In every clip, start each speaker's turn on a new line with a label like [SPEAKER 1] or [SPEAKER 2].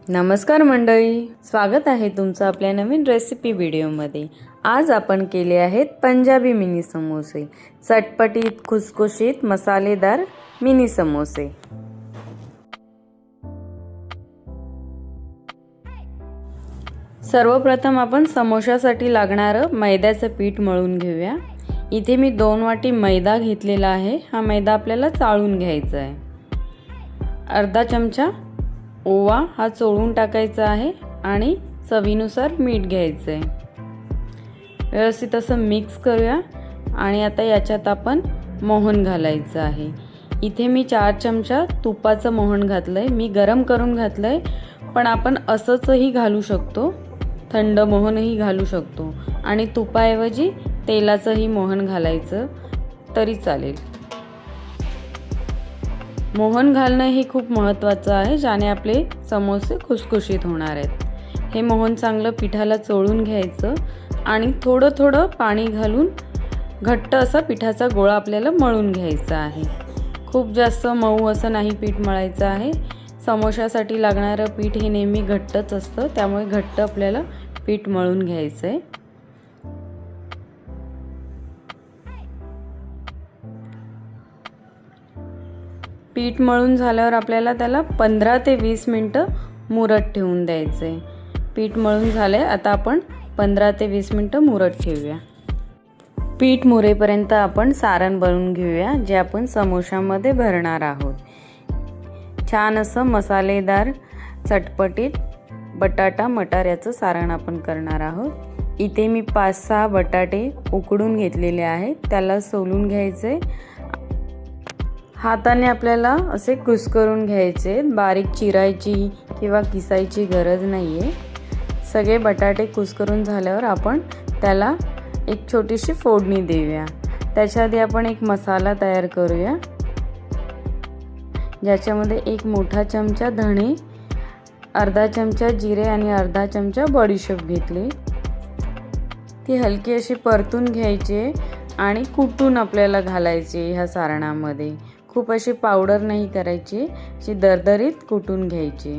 [SPEAKER 1] नमस्कार मंडळी, स्वागत आहे तुमचं आपल्या नवीन रेसिपी व्हिडिओमध्ये। आज आपण केले आहेत पंजाबी मिनी समोसे, चटपटीत खुसखुशीत मसालेदार मिनी समोसे। सर्वप्रथम आपण समोशासाठी लागणारं मैद्याचं पीठ मळून घेऊया। इथे मी 2 वाटी मैदा घेतलेला आहे। हा मैदा आपल्याला चाळून घ्यायचा आहे। अर्धा चमचा ओवा हा चोळून टाकायचा आहे आणि चवीनुसार मीठ घ्यायचं आहे। व्यवस्थित असं मिक्स करूया आणि आता याच्यात आपण मोहन घालायचं आहे। इथे मी 4 चमचा तुपाचं मोहन घातलंय। मी गरम करून घातलंय, पण आपण असंचही घालू शकतो, थंड मोहनही घालू शकतो आणि तुपाऐवजी तेलाचंही मोहन घालायचं तरी चालेल। मोहन घालणं हे खूप महत्त्वाचं आहे, ज्याने आपले समोसे खुसखुशीत होणार आहेत। हे मोहन चांगलं पिठाला चोळून घ्यायचं आणि थोडं थोडं पाणी घालून घट्ट असा पिठाचा गोळा आपल्याला मळून घ्यायचा आहे। खूप जास्त मऊ असं नाही पीठ मळायचं आहे। समोशासाठी लागणारं पीठ हे नेहमी घट्टच असतं, त्यामुळे घट्ट आपल्याला पीठ मळून घ्यायचं आहे। पीठ मळून झाल्यावर आपल्याला त्याला 15 ते 20 मिनिटं मुरत ठेवून द्यायचं आहे। पीठ मळून झालंय, आता आपण 15 ते 20 मिनिटं मुरत ठेवूया। पीठ मुरेपर्यंत आपण सारण बनवून घेऊया, जे आपण समोशामध्ये भरणार आहोत। छान असं मसालेदार चटपटीत बटाटा मटार याचं सारण आपण करणार आहोत। इथे मी 5-6 बटाटे उकडून घेतलेले आहेत, त्याला सोलून घ्यायचे। हाताने आपल्याला असे कुस्करून घ्यायचे, बारीक चिरायची किंवा किसायची गरज नाहीये। सगळे बटाटे कुस्करून झाल्यावर आपण त्याला एक छोटीशी फोडणी देऊया। त्याच्या आधी आपण एक मसाला तयार करूया, ज्याच्यामध्ये 1 मोठा चमचा धणे, अर्धा चमचा जिरे आणि अर्धा चमचा बडीशेप घेतली। ती हलकी अशी परतून घ्यायची आणि कुटून आपल्याला घालायची ह्या सारणामध्ये। खूप अशी पावडर नाही करायची, अशी दरदरीत कुटून घ्यायची।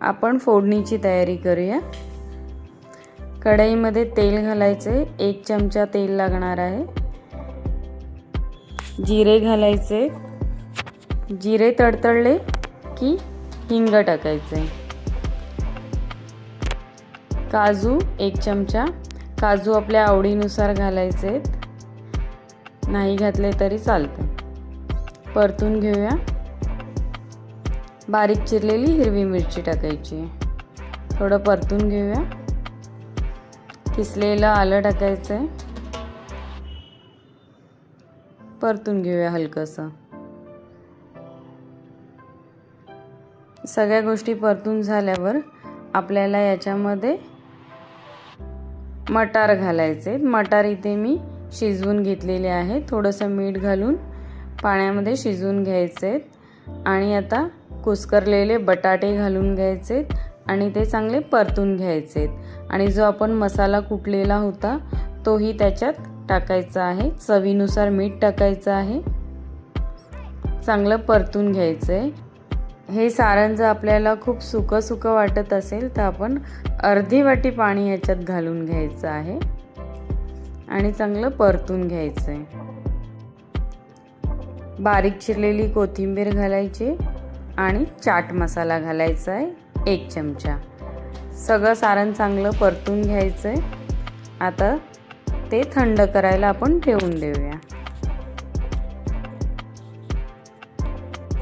[SPEAKER 1] आपण फोडणीची तयारी करूया। कढईमध्ये तेल घालायचे, 1 चमचा तेल लागणार आहे। जिरे घालायचे, जिरे तडतडले की हिंग टाकायचे। काजू 1 चमचा, काजू आपल्या आवडीनुसार घालायचे, नाही घातले तरी चालते। परतून घेऊया। बारीक चिरलेली हिरवी मिरची टाकायची, थोडं परतून घेऊया। किसलेलं आलं टाकायचं, परतून घेऊया हलकंसं। सगळ्या गोष्टी परतून झाल्यावर आपल्याला याच्यामध्ये मटार घालायचे। मटार इथे मी शिजवून घेतलेले आहे, थोडंसं मीठ घालून पाण्यामध्ये शिजवून घ्यायचे आणि आता कुस्करलेले बटाटे घालून घ्यायचे आणि ते चांगले परतून घ्यायचे आणि जो आपण मसाला कुटलेला होता तोही त्याच्यात टाकायचा आहे। चवीनुसार मीठ टाकायचं आहे, चांगलं परतून घ्यायचं। हे सारण जर आपल्याला खूप सुकं सुकं वाटत असेल तर आपण अर्धी वाटी पाणी याच्यात घालून घ्यायचं आहे आणि चांगलं परतून घ्यायचं। बारीक चिरलेली कोथिंबीर घालायची आणि चाट मसाला घालायचा आहे 1 चमचा। सगळं सारण चांगलं परतून घ्यायचं। आता ते थंड करायला आपण ठेवून देऊया।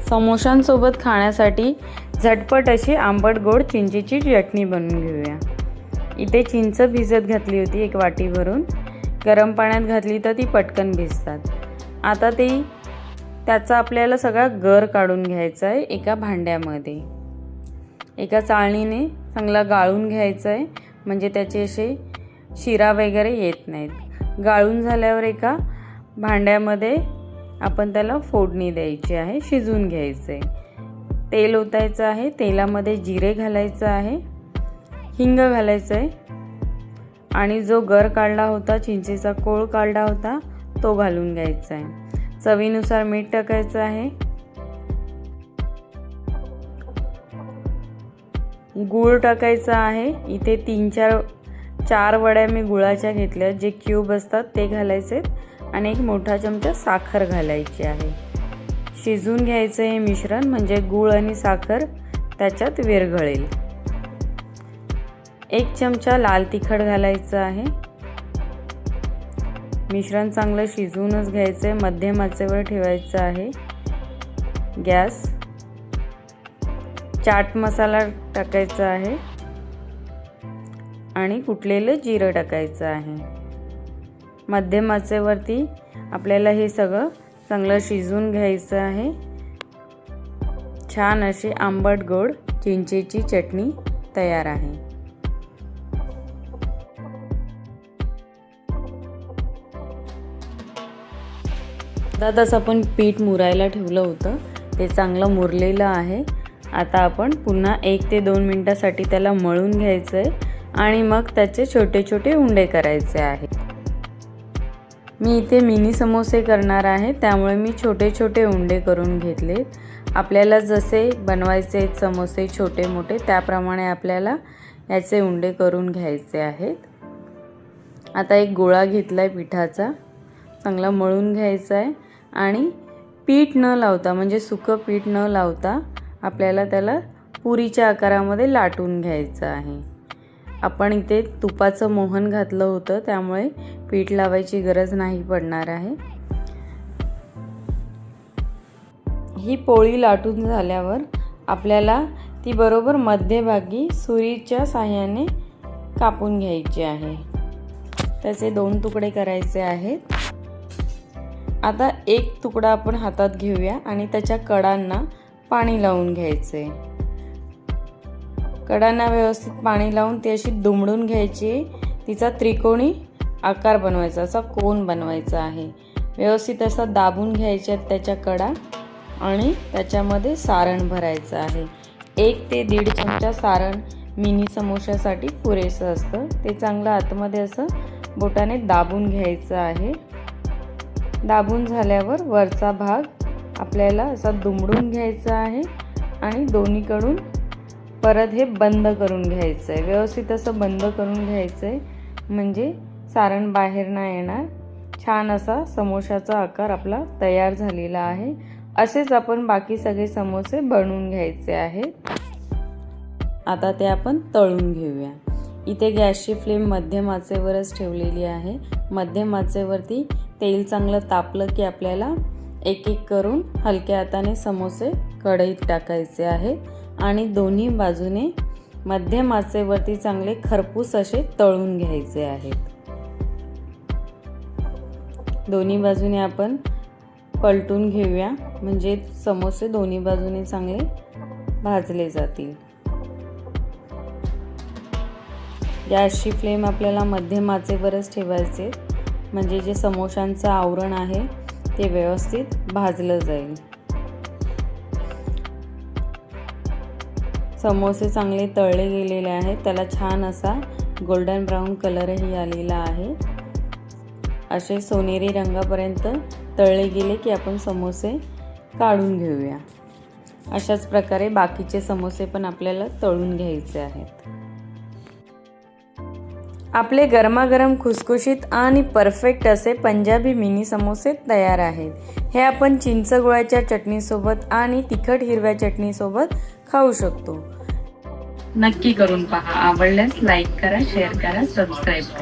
[SPEAKER 1] समोशांसोबत खाण्यासाठी झटपट अशी आंबट गोड चिंचेची चटणी बनवून घेऊया। इथे चिंच भिजत घातली होती 1 वाटी भरून, गरम पाण्यात घातली तर ती पटकन भिजतात। आता त्याचा आपल्याला सगळा गर काढून घ्यायचा आहे एका भांड्यामध्ये। एका चाळणीने चांगला गाळून घ्यायचा आहे, म्हणजे त्याचे असे शिरा वगैरे येत नाहीत। गाळून झाल्यावर एका भांड्यामध्ये आपण त्याला फोडणी द्यायची आहे, शिजवून घ्यायचं आहे। तेल ओतायचं आहे, तेलामध्ये जिरे घालायचं आहे, हिंग घालायचं आहे आणि जो गर काढला होता, चिंचेचा कोळ काढला होता तो घालून घ्यायचा आहे। चवीनुसार मीठ टाकायचं आहे। गूळ टाकायचा आहे। इथे 4 वड्या मी गुळाच्या घेतल्या, जे क्यूब असतात ते घालायचे आणि 1 मोठा चमचा साखर घालायची आहे। शिजून घ्यायचं हे मिश्रण, म्हणजे गूळ आणि साखर त्याच्यात विरघळेल। 1 चमचा लाल तिखट घालायचं आहे। मिश्रण चांगलं शिजवूनच घ्यायचं, मध्यम आचेवर ठेवायचं आहे गॅस। चाट मसाला टाकायचा आहे आणि कुटलेलं जिरं टाकायचं आहे। मध्यम आचेवरती आपल्याला हे सगळं चांगलं शिजवून घ्यायचं आहे। छान अशी आंबट गोड चिंचेची चटणी तयार आहे। आता तसं आपण पीठ मुरायला ठेवलं होतं, ते चांगलं मुरलेलं आहे। आता आपण पुन्हा 1 ते 2 मिनिटासाठी त्याला मळून घ्यायचं आहे आणि मग त्याचे छोटे छोटे उंडे करायचे आहेत। मी इथे मिनी समोसे करणार आहे, त्यामुळे मी छोटे छोटे उंडे करून घेतले। आपल्याला जसे बनवायचे समोसे छोटे मोठे त्याप्रमाणे आपल्याला याचे उंडे करून घ्यायचे आहेत। आता एक गोळा घेतलाय पिठाचा, चांगला मळून घ्यायचा आहे आणि पीठ न लावता, म्हणजे सुकं पीठ न लावता आपल्याला त्याला पुरीच्या आकारामध्ये लाटून घ्यायचं आहे। आपण इथे तुपाचं मोहन घातलं होतं, त्यामुळे पीठ लावायची गरज नाही पडणार आहे। ही पोळी लाटून झाल्यावर आपल्याला ती बरोबर मध्यभागी सुरीच्या साहाय्याने कापून घ्यायची आहे। त्याचे 2 तुकडे करायचे आहेत। आता 1 तुकडा आपण हातात घेऊया आणि त्याच्या कडांना पाणी लावून घ्यायचे। कडांना व्यवस्थित पाणी लावून ती अशी दुमडून घ्यायची, तिचा त्रिकोणी आकार बनवायचा, असा कोन बनवायचा आहे। व्यवस्थित असा दाबून घ्यायच्या त्याच्या कडा आणि त्याच्यामध्ये सारण भरायचं आहे। 1 ते 1.5 चमचा सारण मिनी समोश्यासाठी पुरेसं असतं। ते चांगलं आतमध्ये असं बोटाने दाबून घ्यायचं आहे। दाबून झाल्यावर वरचा भाग आपल्याला असा दुमडून घ्यायचा आहे आणि दोन्हीकडून परत हे बंद करून घ्यायचं आहे। व्यवस्थित असं बंद करून घ्यायचं आहे, म्हणजे सारण बाहेर नाही येणार। छान असा समोशाचा आकार आपला तयार झालेला आहे। असेच आपण बाकी सगळे समोसे बनवून घ्यायचे आहेत। आता ते आपण तळून घेऊया। इथे गॅसची फ्लेम मध्यम आचेवरच ठेवलेली आहे। मध्यम आचेवरती तेल चांगलं तापलं की आपल्याला एक एक करून हलक्या हाताने समोसे कढईत टाकायचे आहेत आणि दोन्ही बाजूने मध्यम आचेवरती चांगले खरपूस असे तळून घ्यायचे आहेत। दोन्ही बाजूने आपण पलटून घेऊया, म्हणजे समोसे दोन्ही बाजूने चांगले भाजले जातील। गॅसची फ्लेम आपल्याला मध्यम आचेवरच ठेवायचे, म्हणजे जे समोशांचं आवरण आहे ते व्यवस्थित भाजलं जाईल। समोसे चांगले तळले गेलेले आहेत, त्याला छान असा गोल्डन ब्राऊन कलरही आलेला आहे। असे सोनेरी रंगापर्यंत तळले गेले की आपण समोसे काढून घेऊया। अशाच प्रकारे बाकीचे समोसे पण आपल्याला तळून घ्यायचे आहेत। आपले गरमागरम खुसखुशीत आणि परफेक्ट असे पंजाबी मिनी समोसे तयार आहेत। हे आपण चिंच गुळाच्या चटणीसोबत आणि तिखट हिरव्या चटणीसोबत खाऊ शकतो। नक्की करून पहा। आवडल्यास लाईक करा, शेअर करा, सबस्क्राईब करा।